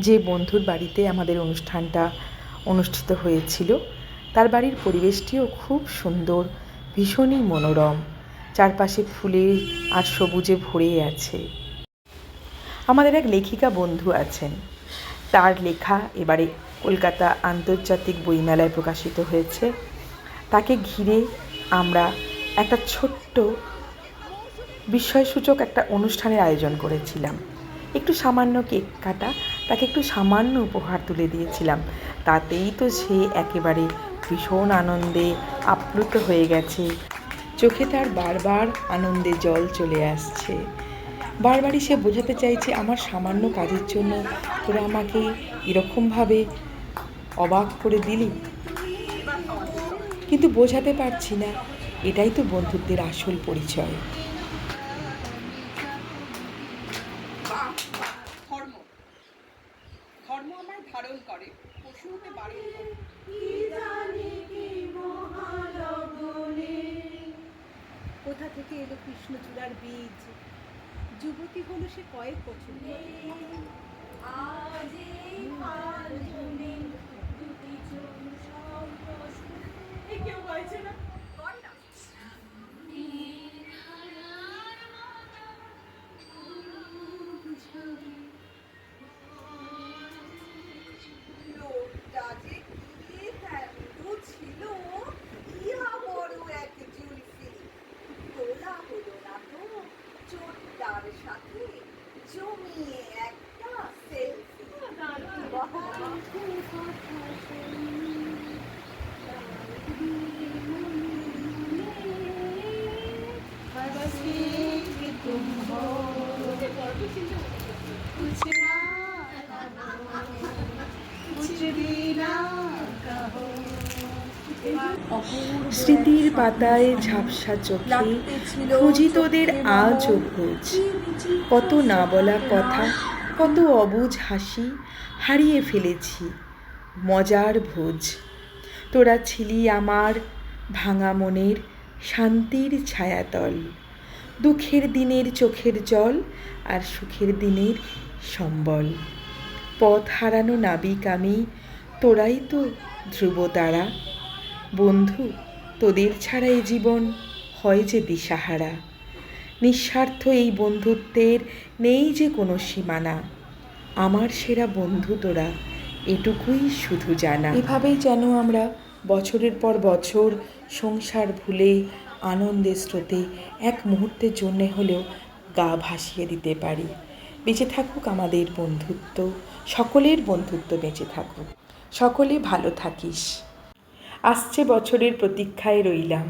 যে বন্ধুর বাড়িতে আমাদের অনুষ্ঠানটা অনুষ্ঠিত হয়েছিল তার বাড়ির পরিবেশটিও খুব সুন্দর, ভীষণই মনোরম, চারপাশে ফুলে আর সবুজে ভরে আছে। আমাদের এক লেখিকা বন্ধু আছেন, তার লেখা এবারে কলকাতা আন্তর্জাতিক বইমেলায় প্রকাশিত হয়েছে। তাকে ঘিরে আমরা একটা ছোট্ট বিস্ময়সূচক একটা অনুষ্ঠানের আয়োজন করেছিলাম। একটু সামান্য কেক কাটা, তাকে একটু সামান্য উপহার তুলে দিয়েছিলাম। তাতেই তো সে একেবারে ভীষণ আনন্দে আপ্লুত হয়ে গেছে। চোখে তার বারবার আনন্দে জল চলে আসছে। বারবারই সে বোঝাতে চাইছে, আমার সামান্য কাজের জন্য তোরা আমাকে এরকমভাবে অবাক করে দিলি। কিন্তু বোঝাতে পারছি না, এটাই তো বন্ধুত্বের আসল পরিচয়। ধর্ম আমার ধারণ করে, পশু হতে বারণ করে। কোথা থেকে এলো কৃষ্ণচূড়ার বীজ, যুবতী হলো সে কয়েক বছর। কেউ বলছে না সাথে জমিয়ে একটা সেলফি। স্মৃতির পাতায় ঝাপসা চোখে খুঁজি তোদের আজও খোঁজ। কত না বলা কথা, কত অবুঝ হাসি হারিয়ে ফেলেছি মজার ভোজ। তোরা ছিলি আমার ভাঙা মনের শান্তির ছায়াতল, দুঃখের দিনের চোখের জল আর সুখের দিনের সম্বল। পথ হারানো নাবিক আমি, তোরাই তো ধ্রুবতারা। বন্ধু, তোদের ছাড়া এই জীবন হয় যে দিশাহারা। নিঃস্বার্থ এই বন্ধুত্বের নেই যে কোনো সীমানা। আমার সেরা বন্ধু তোরা, এটুকুই শুধু জানা। এভাবেই যেন আমরা বছরের পর বছর সংসার ভুলে আনন্দের স্রোতে এক মুহূর্তের জন্যে হলেও গা ভাসিয়ে দিতে পারি। বেঁচে থাকুক আমাদের বন্ধুত্ব, সকলের বন্ধুত্ব বেঁচে থাকুক। সকলে ভালো থাকিস। আসছে বছরের প্রতীক্ষায় রইলাম।